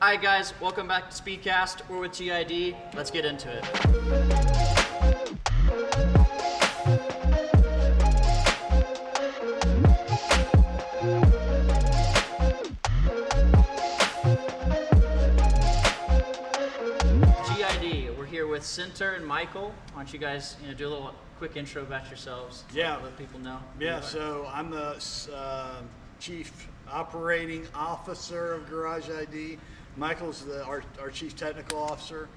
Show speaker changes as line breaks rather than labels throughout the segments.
All right, guys, welcome back to SpeedCast. We're with GID. Let's get into it. GID, we're here with Center and Michael. Why don't you guys do a little quick intro about yourselves?
Yeah.
Let people know.
Yeah, so I'm the Chief Operating Officer of Garage ID. Michael's our Chief Technical Officer.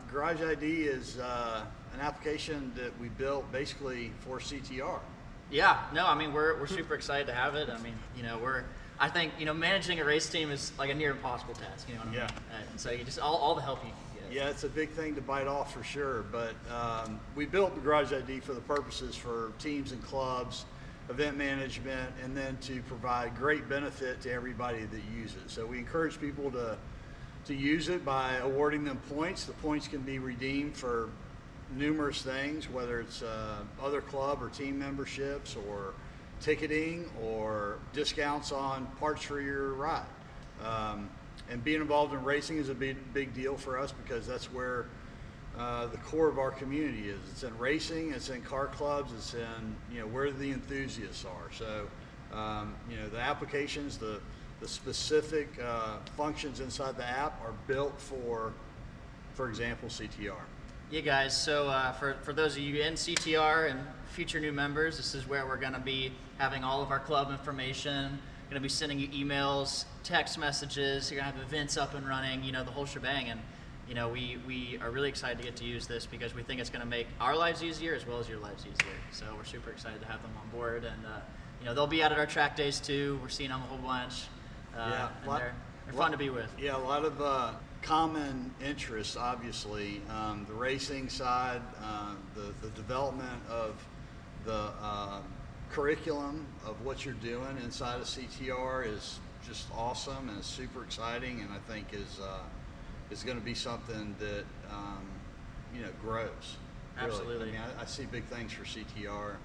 Garage ID is an application that we built basically for CTR.
Yeah, no, I mean, we're super excited to have it. I mean, I think, managing a race team is like a near impossible task, you know what I mean? And so you just, all the help you can get.
Yeah, it's a big thing to bite off for sure, but we built the Garage ID for the purposes for teams and clubs, event management, and then to provide great benefit to everybody that uses it. So we encourage people to use it by awarding them points. The points can be redeemed for numerous things, whether it's other club or team memberships or ticketing or discounts on parts for your ride. And being involved in racing is a big deal for us because that's where the core of our community is. It's in racing, it's in car clubs, it's in where the enthusiasts are. So the applications, the specific functions inside the app are built for example, CTR.
Yeah, guys, so for those of you in CTR and future new members, this is where we're going to be having all of our club information, going to be sending you emails, text messages, you're going to have events up and running, the whole shebang. And we are really excited to get to use this because we think it's going to make our lives easier as well as your lives easier. So we're super excited to have them on board, and they'll be out at our track days too. We're seeing them a whole bunch.
Yeah,
they're fun to be with.
Yeah, a lot of common interests, obviously. The racing side, the development of the curriculum of what you're doing inside of CTR is just awesome and it's super exciting, and I think is going to be something that grows.
Absolutely.
Really. I mean, I see big things for CTR,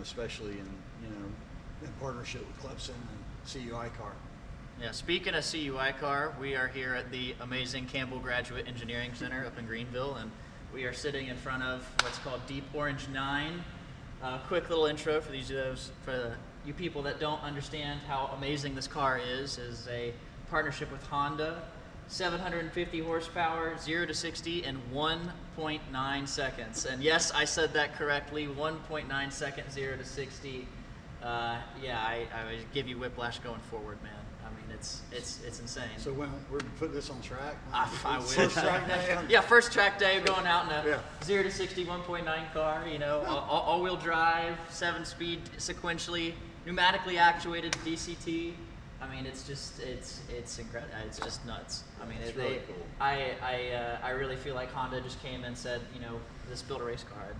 especially in partnership with Clemson and CUI Car.
Yeah, speaking of CUI Car, we are here at the amazing Campbell Graduate Engineering Center up in Greenville, and we are sitting in front of what's called Deep Orange 9. Quick little intro for you people that don't understand how amazing this car is a partnership with Honda. 750 horsepower, 0 to 60 in 1.9 seconds. And yes, I said that correctly, 1.9 seconds, 0 to 60. I would give you whiplash going forward, man. I mean, it's insane.
So when we're putting this on track?
I wish.
First track day?
Yeah, first track day, going out in a 0 to 60, 1.9 car, all-wheel drive, 7-speed sequentially, pneumatically actuated DCT. I mean, it's incredible. It's just nuts. I mean,
it's really cool.
I really feel like Honda just came and said, let's build a race car.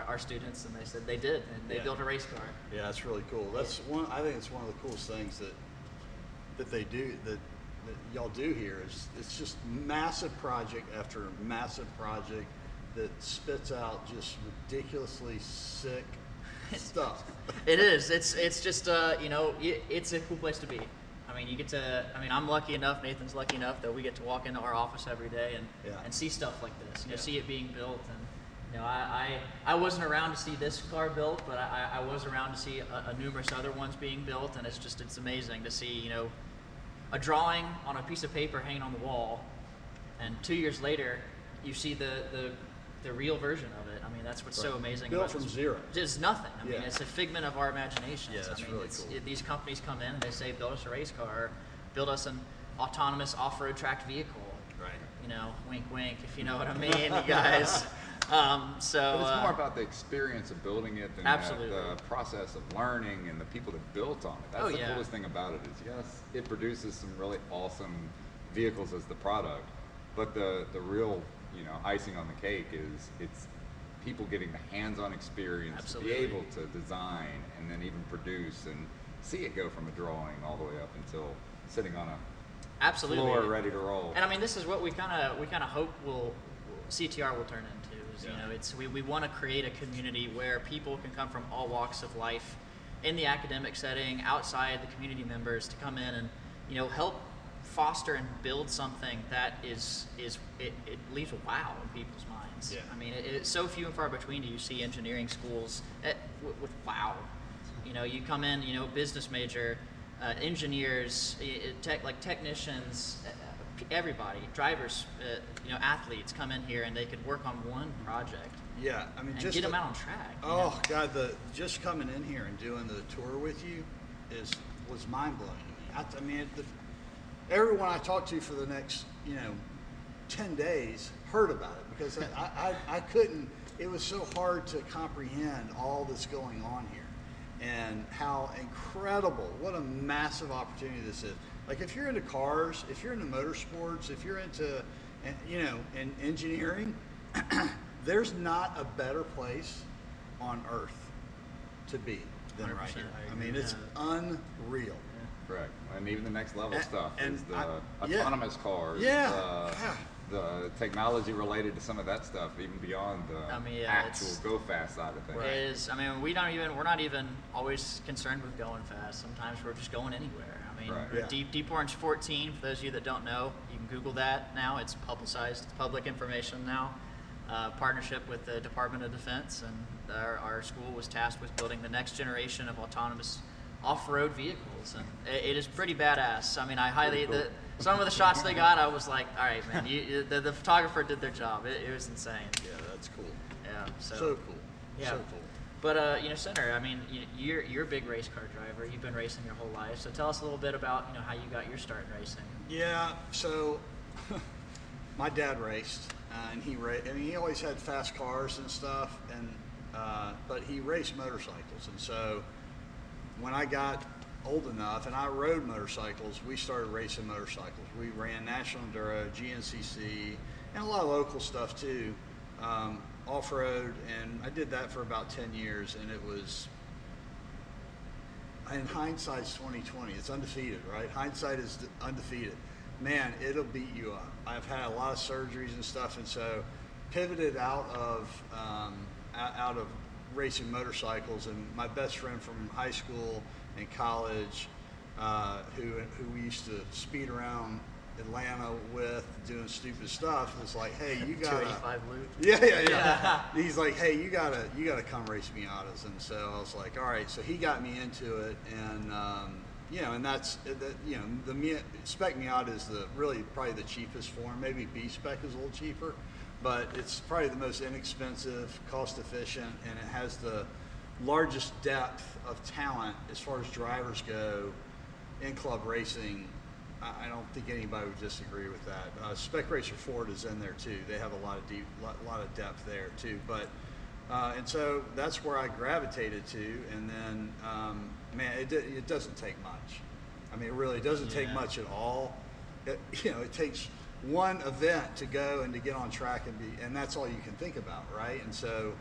Our students, and they said they did, and they built a race car.
Yeah, that's really cool. That's one. I think it's one of the coolest things that they do, that y'all do here. Is it's just massive project after massive project that spits out just ridiculously sick stuff.
It is. It's just it's a cool place to be. I mean, I'm lucky enough, Nathan's lucky enough that we get to walk into our office every day and see stuff like this. See it being built, and I wasn't around to see this car built, but I was around to see a numerous other ones being built, and it's amazing to see a drawing on a piece of paper hanging on the wall, and 2 years later you see the real version of it. I mean, that's what's so amazing.
Built
about
from
this.
zero.
Just nothing. I mean, it's a figment of our imagination.
Yeah, that's really cool.
These companies come in and they say, build us a race car, build us an autonomous off-road tracked vehicle.
Right.
Wink, wink, if you know what I mean, you guys.
But it's more about the experience of building it than the process of learning and the people that built on it. That's the coolest thing about it is, yes, it produces some really awesome vehicles as the product, but the real icing on the cake is it's people getting the hands-on experience to be able to design and then even produce and see it go from a drawing all the way up until sitting on a floor ready to roll.
And I mean, this is what we kind of hope CTR will turn into. We want to create a community where people can come from all walks of life, in the academic setting, outside the community members, to come in and help foster and build something that it leaves a wow in people's minds.
Yeah.
I mean, it's so few and far between do you see engineering schools with wow. You know, you come in, you know, business major, engineers, technicians, everybody, drivers, you know, athletes come in here and they could work on one project.
Yeah, I mean,
and
just
get them out on track.
Oh God, just coming in here and doing the tour with you was mind blowing to me. I mean, everyone I talked to for the next 10 days heard about it because I couldn't. It was so hard to comprehend all that's going on here and how incredible, what a massive opportunity this is. Like if you're into cars, if you're into motorsports, if you're into in engineering. There's not a better place on earth to be than right here. I mean, it's unreal.
Correct. And even the next level stuff is the autonomous cars, the technology related to some of that stuff, even beyond the actual go fast side of things.
It is. I mean, we're not even always concerned with going fast. Sometimes we're just going anywhere. I mean, Deep Orange 14, for those of you that don't know, you can Google that now. It's publicized. It's public information now. Partnership with the Department of Defense, and our school was tasked with building the next generation of autonomous off-road vehicles, and it is pretty badass. I mean, some of the shots they got, I was like, all right, man, the photographer did their job. It was insane.
Yeah, that's cool.
Yeah, so
cool.
Yeah.
So cool.
But Senator, I mean, you're a big race car driver. You've been racing your whole life. So tell us a little bit about how you got your start in racing.
Yeah. So my dad raced. And he always had fast cars and stuff, but he raced motorcycles. And so when I got old enough and I rode motorcycles, we started racing motorcycles. We ran National Enduro, GNCC, and a lot of local stuff too, off-road. And I did that for about 10 years, and it was, in hindsight's 2020. It's undefeated, right? Hindsight is undefeated. Man, it'll beat you up. I've had a lot of surgeries and stuff, and so pivoted out of racing motorcycles. And my best friend from high school and college, who we used to speed around Atlanta with doing stupid stuff, was like, "Hey, you gotta."
285 loop.
Yeah. He's like, "Hey, you gotta come race Miatas," and so I was like, "All right." So he got me into it, and and that's the Spec Miata is probably the cheapest form. Maybe B Spec is a little cheaper, but it's probably the most inexpensive, cost efficient, and it has the largest depth of talent as far as drivers go in club racing. I don't think anybody would disagree with that. Spec Racer Ford is in there too. They have a lot of depth there too. But and so that's where I gravitated to. And then man, it doesn't take much. I mean, it really doesn't take much at all. It takes one event to go and to get on track and that's all you can think about, right? And so.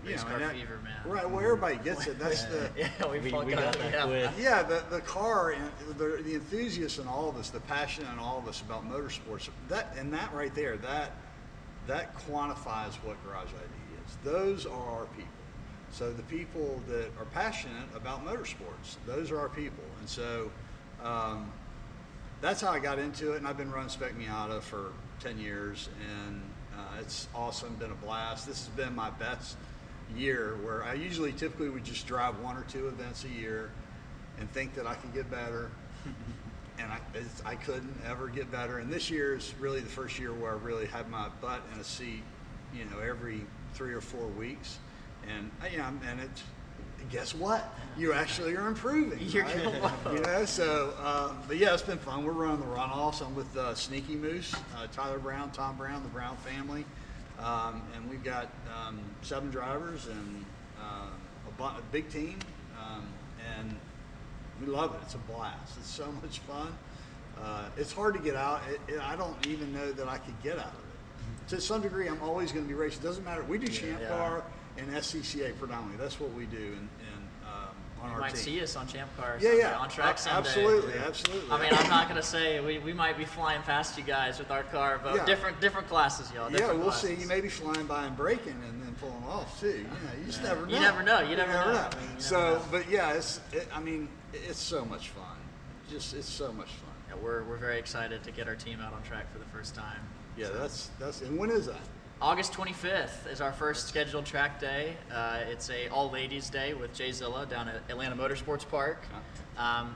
Race car fever, man.
Right, well, everybody gets it. That's
we got that quick.
Yeah, the car and the enthusiasts in all of us, the passion in all of us about motorsports. That right there, that quantifies what Garage ID is. Those are our people. So the people that are passionate about motorsports, those are our people. And so that's how I got into it. And I've been running Spec Miata for 10 years, and it's awesome, been a blast. This has been my best year, where I typically would just drive one or two events a year and think that I could get better, and I couldn't ever get better. And this year is really the first year where I really had my butt in a seat, every 3 or 4 weeks, and guess what? You actually are improving. Right? So, but yeah, it's been fun. We're running the runoffs. I'm with Sneaky Moose, Tyler Brown, Tom Brown, the Brown family, and we've got 7 drivers and a big team, and we love it. It's a blast. It's so much fun. It's hard to get out. I don't even know that I could get out of it. To some degree, I'm always going to be racing. It doesn't matter. We do Champ Car and SCCA predominantly. That's what we do on our team.
You might see us on Champ Car on track Sunday.
Absolutely.
I mean, I'm not going to say we might be flying past you guys with our car, but different classes, y'all.
We'll see. You may be flying by and braking and then pulling off too. You just never know.
You never know. You never know.
So, but yeah, it's so much fun. It's so much fun.
we're very excited to get our team out on track for the first time.
Yeah, that's and when is that?
August 25th is our first scheduled track day. It's a all ladies day with Jay Zilla down at Atlanta Motorsports Park.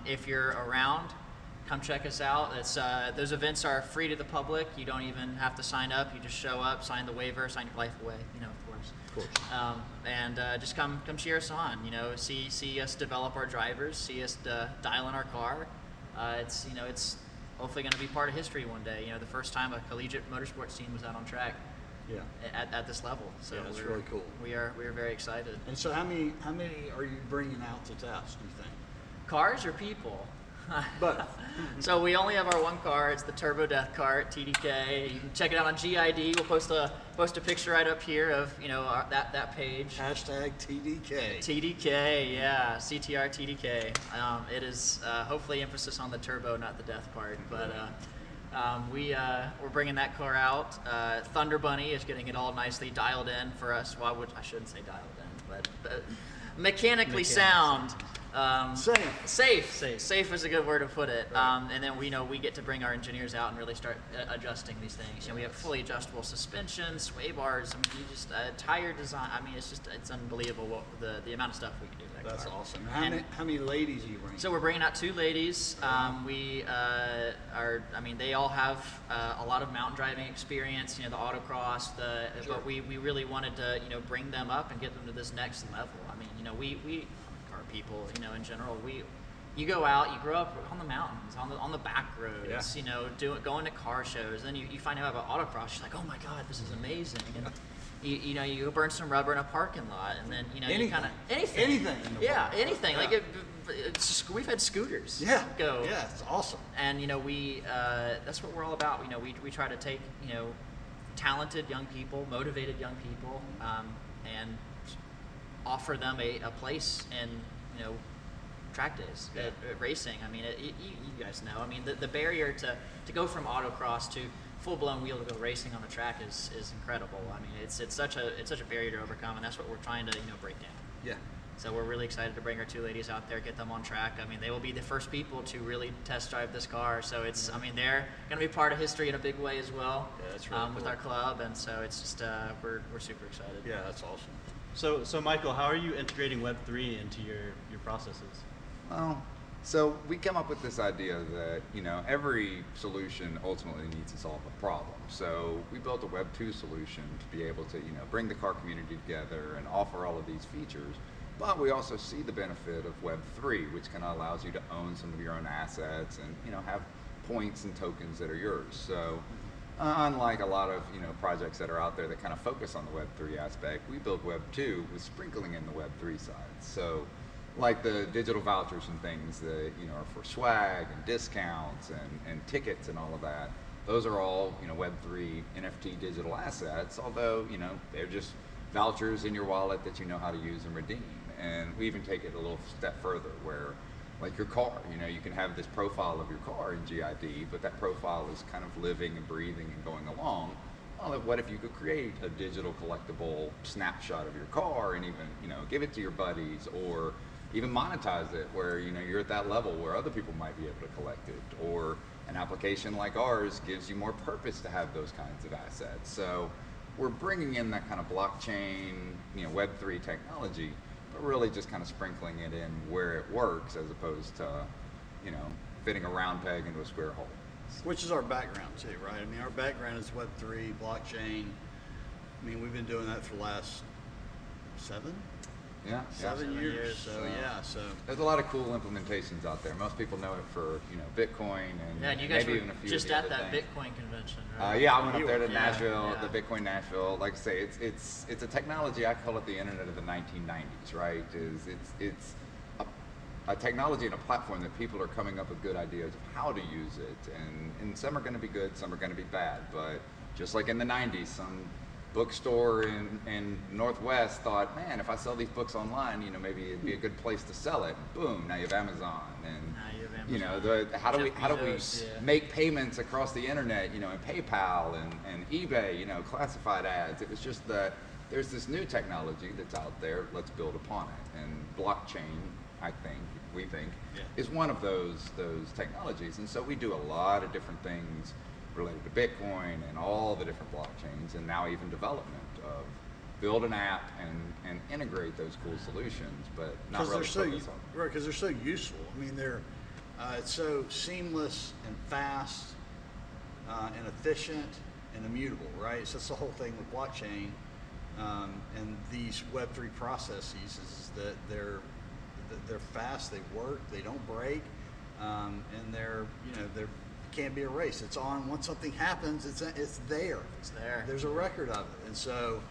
If you're around, come check us out. Those events are free to the public. You don't even have to sign up. You just show up, sign the waiver, sign your life away. Of course. Of course. And just come cheer us on. See us develop our drivers. See us dial in our car. It's hopefully going to be part of history one day. The first time a collegiate motorsports team was out on track. Yeah. At this level, so
that's really cool.
We are very excited.
And so, how many are you bringing out to test? Do you think?
Cars or people?
Both.
So we only have our one car. It's the Turbo Death Cart TDK. You can check it out on GID. We'll post a picture right up here of that page.
Hashtag TDK.
TDK, yeah, CTR TDK. It is hopefully emphasis on the turbo, not the death part, but. We're bringing that car out. Thunder Bunny is getting it all nicely dialed in for us. Well, I shouldn't say dialed in, but mechanically sound. Safe is a good word to put it. Right. And then we get to bring our engineers out and really start adjusting these things. We have fully adjustable suspension, sway bars. Tire design. It's unbelievable what the amount of stuff we can do.
That's awesome. How many ladies are you bringing?
So we're bringing out 2 ladies. They all have a lot of mountain driving experience. The autocross.
Sure.
But we really wanted to bring them up and get them to this next level. We our people in general you go out, you grow up on the mountains, on the back roads, going to car shows. Then you find out about autocross. You're like, oh my God, this is amazing. And you go burn some rubber in a parking lot, and then you kind of anything. Yeah, anything. Yeah. Like we've had scooters.
Yeah.
Go.
Yeah, it's awesome.
And that's what we're all about. We try to take talented young people, motivated young people, and offer them a place in track days at racing. You guys know. The barrier to go from autocross to full-blown wheel-to-wheel racing on the track is incredible. It's such a barrier to overcome, and that's what we're trying to break down.
Yeah.
So we're really excited to bring our 2 ladies out there, get them on track. They will be the first people to really test drive this car. So it's they're going to be part of history in a big way as well.
Yeah, that's really cool.
With our club, and so it's just we're super excited.
Yeah, that's awesome.
So Michael, how are you integrating Web3 into your processes?
Well, so we come up with this idea that every solution ultimately needs to solve a problem. So we built a Web 2 solution to be able to bring the car community together and offer all of these features. But we also see the benefit of Web 3, which kind of allows you to own some of your own assets and have points and tokens that are yours. So unlike a lot of projects that are out there that kind of focus on the Web 3 aspect, we build Web 2 with sprinkling in the Web 3 side. So like the digital vouchers and things that are for swag and discounts and tickets and all of that, those are all Web 3 NFT digital assets, although they're just vouchers in your wallet that you know how to use and redeem. And we even take it a little step further where, like your car, you can have this profile of your car in GID, but that profile is kind of living and breathing and going along. Well, what if you could create a digital collectible snapshot of your car and even give it to your buddies, or even monetize it where you're at that level where other people might be able to collect it, or an application like ours gives you more purpose to have those kinds of assets. So we're bringing in that kind of blockchain, Web3 technology, but really just kind of sprinkling it in where it works as opposed to, fitting a round peg into a square hole.
Which is our background too, right? Our background is Web3, blockchain. We've been doing that for the last 7 years. So
there's a lot of cool implementations out there. Most people know it for Bitcoin and
you guys
maybe
were
even a few
just
of the
at
other
that
things.
Bitcoin convention, right?
I went up there to Nashville, the Bitcoin Nashville. Like I say, it's a technology. I call it the internet of the 1990s, right? It's a technology and a platform that people are coming up with good ideas of how to use it, and some are going to be good, some are going to be bad. But just like in the 90s, some bookstore in Northwest thought, man, if I sell these books online, maybe it'd be a good place to sell it. Boom! Now you have Amazon, and how do we make payments across the internet? And PayPal and eBay. Classified ads. It was just that there's this new technology that's out there. Let's build upon it. And blockchain, I think, we think, is one of those technologies. And so we do a lot of different things related to Bitcoin and all the different blockchains, and now even development of build an app and integrate those cool solutions, but not really focus on them.
Right, because they're so useful. I mean, they're it's so seamless and fast and efficient and immutable, right? So that's the whole thing with blockchain and these Web3 processes is that they're fast, they work, they don't break, and they're can't be erased. It's on. Once something happens, it's there.
It's there.
There's a record of it, and so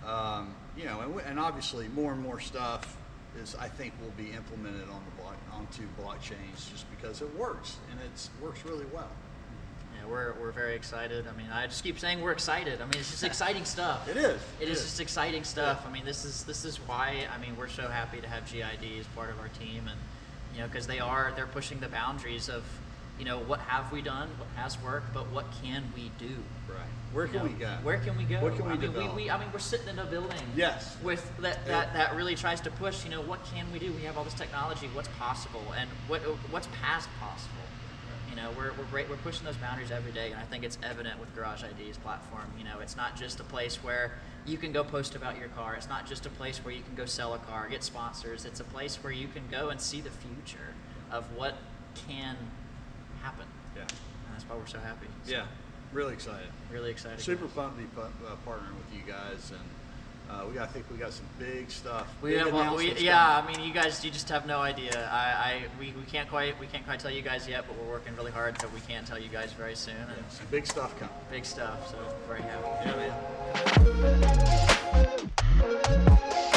and obviously more and more stuff is I think will be implemented onto blockchains just because it works and it works really well.
Yeah, we're very excited. I mean, I just keep saying we're excited. I mean, it's just exciting stuff.
It is.
It is just exciting stuff. I mean, this is why. I mean, we're so happy to have GID as part of our team, and because they're pushing the boundaries of what have we done, what has worked, but what can we do?
Right. Where can we go?
Where can we go?
What can we develop?
We're sitting in a building.
Yes.
With that really tries to push. What can we do? We have all this technology. What's possible, and what's past possible? We're pushing those boundaries every day, and I think it's evident with Garage ID's platform. It's not just a place where you can go post about your car. It's not just a place where you can go sell a car, get sponsors. It's a place where you can go and see the future of what can happen.
Yeah.
And that's why we're so happy. So,
yeah. Really excited.
Really excited.
Super fun to be partnering with you guys, and I think we got some big stuff.
I mean, you guys, you just have no idea. We can't quite tell you guys yet, but we're working really hard, but we can tell you guys very soon. And
some big stuff coming.
Big stuff. So very happy.
Yeah, man.